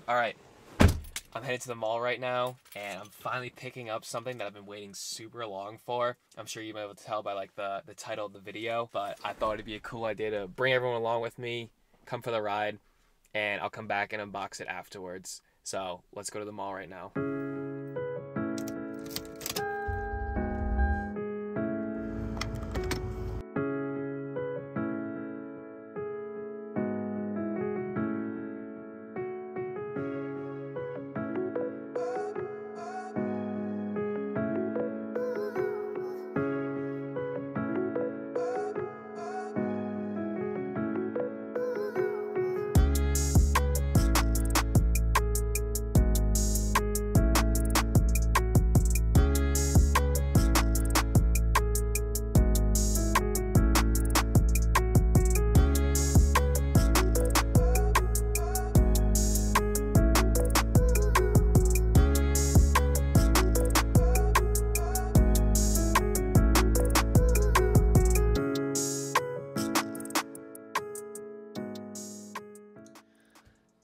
All right, I'm headed to the mall right now, and I'm finally picking up something that I've been waiting super long for. I'm sure you might be able to tell by like the title of the video, but I thought it'd be a cool idea to bring everyone along with me, come for the ride, and I'll come back and unbox it afterwards. So let's go to the mall right now.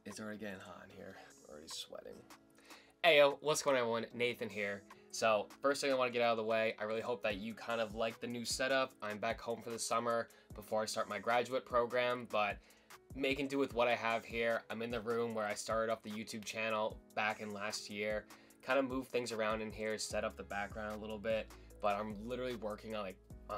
It's already getting hot in here. Already sweating. Hey yo, what's going on everyone? Nathan here. So first thing I want to get out of the way, I really hope that you kind of like the new setup. I'm back home for the summer before I start my graduate program, but making do with what I have here. I'm in the room where I started off the YouTube channel back in last year. Kind of moved things around in here, set up the background a little bit, but I'm literally working on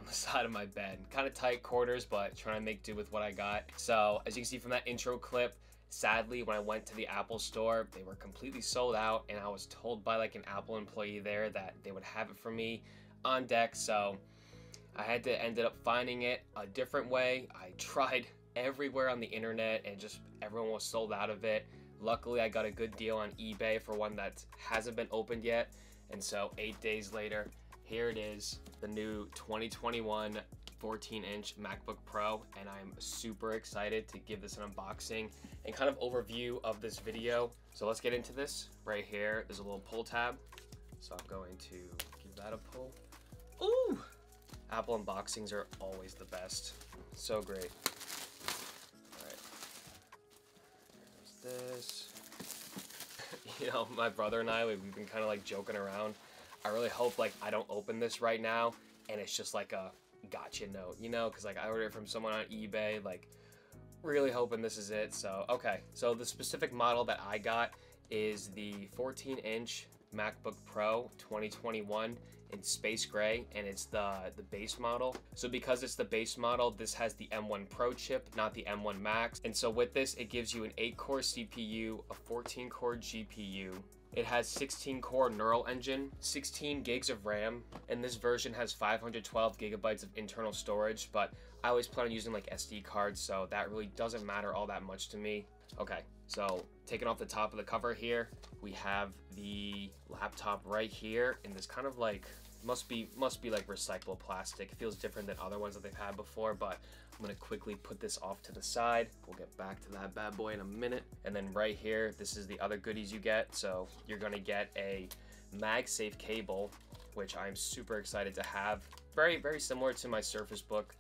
the side of my bed. Kind of tight quarters, but trying to make do with what I got. So as you can see from that intro clip, sadly, when I went to the Apple store, they were completely sold out, and I was told by like an Apple employee there that they would have it for me on deck. So I had to ended up finding it a different way. I tried everywhere on the internet and just everyone was sold out of it. Luckily, I got a good deal on eBay for one that hasn't been opened yet. And so 8 days later, here it is, the new 2021 14-inch MacBook Pro, and I'm super excited to give this an unboxing and kind of overview of this video. So let's get into this. Right here, there's a little pull tab. So I'm going to give that a pull. Ooh! Apple unboxings are always the best. So great. All right. There's this. You know, my brother and I, we've been kind of like joking around. I really hope like I don't open this right now and it's just like a gotcha note, you know, because like I ordered it from someone on eBay, like really hoping this is it. So okay, so the specific model that I got is the 14-inch MacBook Pro 2021 in space gray, and it's the base model. So because it's the base model, this has the M1 Pro chip, not the M1 Max. And so with this, it gives you an 8-core CPU, a 14-core GPU. It has 16-core neural engine, 16 gigs of RAM, and this version has 512 gigabytes of internal storage, but I always plan on using like SD cards, so that really doesn't matter all that much to me. Okay, so taking off the top of the cover here, we have the laptop right here in this kind of like, must be like recyclable plastic. It feels different than other ones that they've had before, but I'm gonna quickly put this off to the side. We'll get back to that bad boy in a minute. And then right here, this is the other goodies you get. So you're gonna get a MagSafe cable, which I'm super excited to have. Very, very similar to my Surface Book,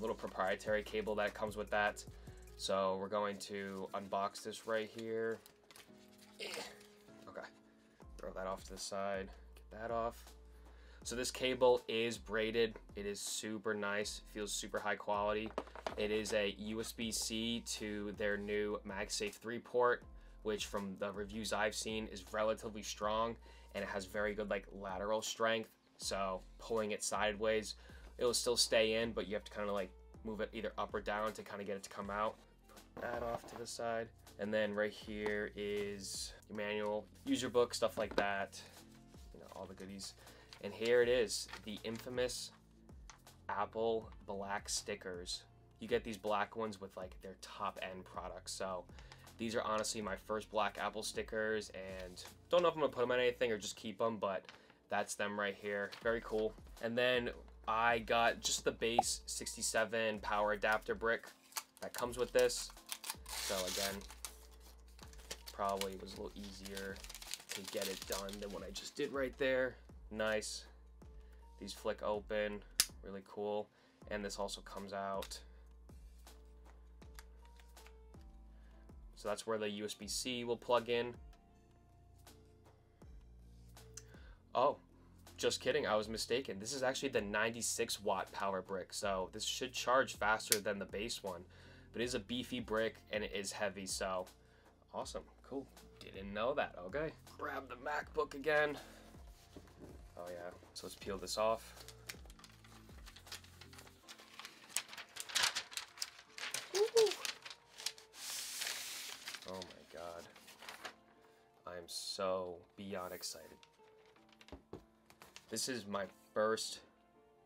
little proprietary cable that comes with that. So we're going to unbox this right here. Okay, throw that off to the side, get that off. So this cable is braided. It is super nice, feels super high quality. It is a USB-C to their new MagSafe 3 port, which from the reviews I've seen is relatively strong, and it has very good like lateral strength. So pulling it sideways, it will still stay in, but you have to kind of like move it either up or down to kind of get it to come out. Put that off to the side. And then right here is your manual, user book, stuff like that, you know, all the goodies. And here it is, the infamous Apple black stickers. You get these black ones with like their top end products. So these are honestly my first black Apple stickers, and don't know if I'm gonna put them on anything or just keep them, but that's them right here. Very cool. And then I got just the base 67 power adapter brick that comes with this. So again, probably was a little easier to get it done than what I just did right there. Nice. These flick open, really cool. And this also comes out. So that's where the USB-C will plug in. Oh, just kidding, I was mistaken. This is actually the 96 watt power brick, so this should charge faster than the base one. But it is a beefy brick and it is heavy, so awesome, cool. Didn't know that. Okay, grab the MacBook again. Oh yeah, so let's peel this off. Woo-hoo. Oh my god, I am so beyond excited. This is my first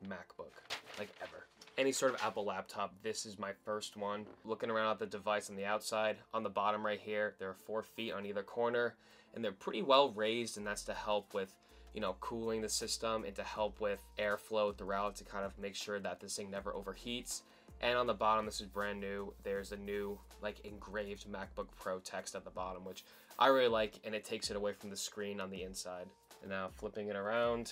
MacBook, like ever. Any sort of Apple laptop, this is my first one. Looking around at the device on the outside, on the bottom right here, there are 4 feet on either corner, and they're pretty well raised, and that's to help with, you know, cooling the system and to help with airflow throughout to kind of make sure that this thing never overheats. And on the bottom, this is brand new. There's a new, like, engraved MacBook Pro text at the bottom, which I really like, and it takes it away from the screen on the inside. And now flipping it around,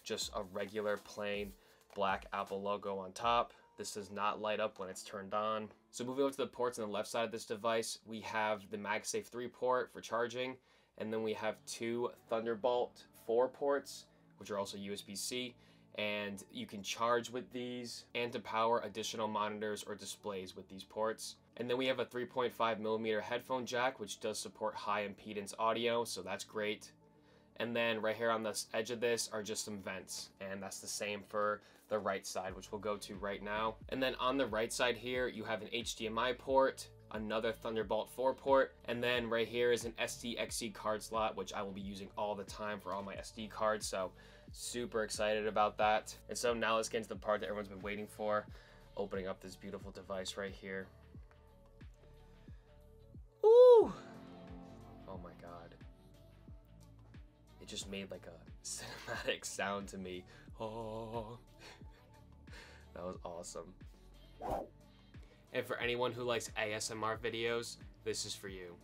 just a regular plain black Apple logo on top. This does not light up when it's turned on. So moving over to the ports on the left side of this device, we have the MagSafe 3 port for charging, and then we have 2 Thunderbolt 4 ports, which are also USB-C, and you can charge with these and to power additional monitors or displays with these ports. And then we have a 3.5mm headphone jack, which does support high impedance audio, so that's great. And then right here on the edge of this are just some vents, and that's the same for the right side, which we'll go to right now. And then on the right side here, you have an HDMI port, another Thunderbolt 4 port, and then right here is an SD-XC card slot, which I will be using all the time for all my SD cards, so super excited about that. And so now let's get into the part that everyone's been waiting for, opening up this beautiful device right here. Ooh! Oh my god. It just made like a cinematic sound to me. Oh, that was awesome. And for anyone who likes ASMR videos, this is for you.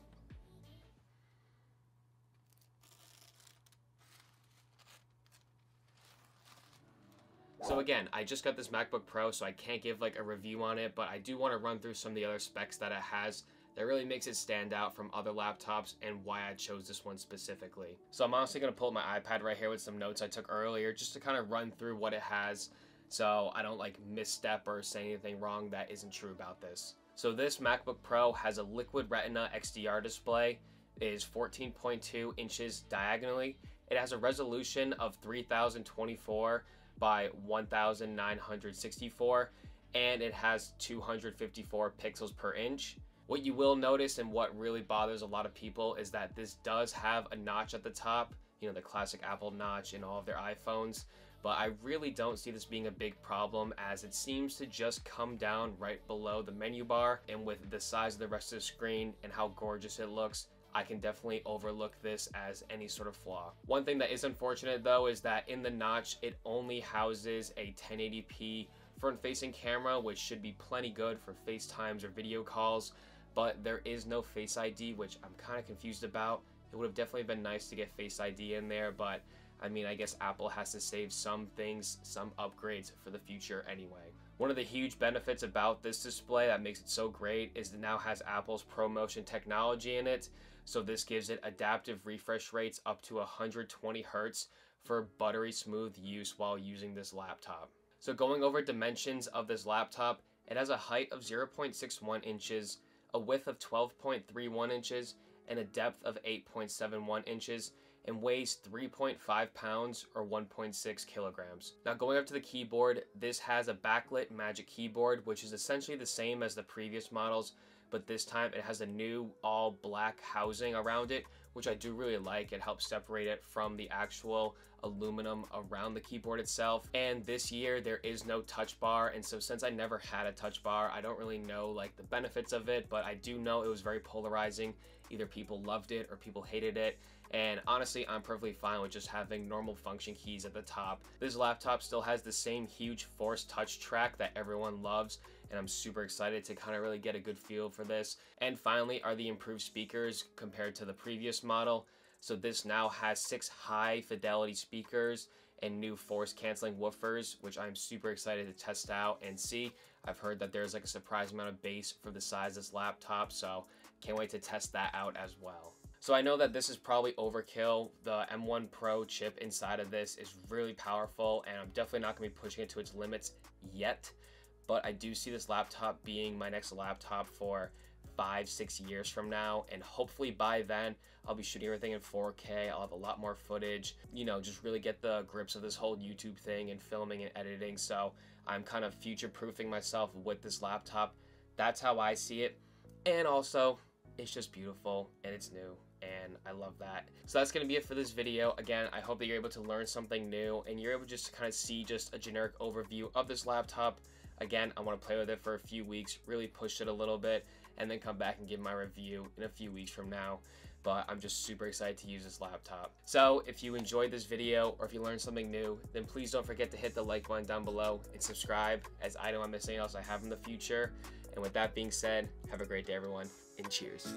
So again, I just got this MacBook Pro, so I can't give like a review on it, but I do want to run through some of the other specs that it has that really makes it stand out from other laptops and why I chose this one specifically. So I'm honestly going to pull up my iPad right here with some notes I took earlier just to kind of run through what it has so I don't like misstep or say anything wrong that isn't true about this. So this MacBook Pro has a Liquid Retina XDR display. It is 14.2 inches diagonally. It has a resolution of 3024 by 1964, and it has 254 pixels per inch. What you will notice and what really bothers a lot of people is that this does have a notch at the top, you know, the classic Apple notch in all of their iPhones, but I really don't see this being a big problem as it seems to just come down right below the menu bar, and with the size of the rest of the screen and how gorgeous it looks, I can definitely overlook this as any sort of flaw. One thing that is unfortunate though is that in the notch, it only houses a 1080p front-facing camera, which should be plenty good for FaceTimes or video calls, but there is no Face ID, which I'm kind of confused about. It would have definitely been nice to get Face ID in there, but I mean, I guess Apple has to save some things, some upgrades for the future anyway. One of the huge benefits about this display that makes it so great is it now has Apple's ProMotion technology in it. So this gives it adaptive refresh rates up to 120 Hz for buttery smooth use while using this laptop. So going over dimensions of this laptop, it has a height of 0.61 inches, a width of 12.31 inches, and a depth of 8.71 inches, and weighs 3.5 pounds or 1.6 kilograms. Now going up to the keyboard, this has a backlit Magic Keyboard, which is essentially the same as the previous models, but this time it has a new all black housing around it, which I do really like. It helps separate it from the actual aluminum around the keyboard itself. And this year there is no touch bar, and so since I never had a touch bar, I don't really know like the benefits of it, but I do know it was very polarizing. Either people loved it or people hated it. And honestly, I'm perfectly fine with just having normal function keys at the top. This laptop still has the same huge Force Touch track that everyone loves, and I'm super excited to kind of really get a good feel for this. And finally are the improved speakers compared to the previous model. So this now has 6 high fidelity speakers and new force canceling woofers, which I'm super excited to test out and see. I've heard that there's like a surprising amount of bass for the size of this laptop, so Can't wait to test that out as well. So I know that this is probably overkill. The M1 Pro chip inside of this is really powerful, and I'm definitely not going to be pushing it to its limits yet. But I do see this laptop being my next laptop for 5-6 years from now, and hopefully by then I'll be shooting everything in 4K. I'll have a lot more footage, you know, just really get the grips of this whole YouTube thing and filming and editing. So I'm kind of future-proofing myself with this laptop. That's how I see it. And also, it's just beautiful and it's new, and I love that. So that's going to be it for this video. Again, I hope that you're able to learn something new and you're able just to kind of see just a generic overview of this laptop. Again, I want to play with it for a few weeks, really push it a little bit, and then come back and give my review in a few weeks from now. But I'm just super excited to use this laptop. So if you enjoyed this video or if you learned something new, then please don't forget to hit the like button down below and subscribe, as I know I'm missing else I have in the future. And with that being said, have a great day everyone, and cheers.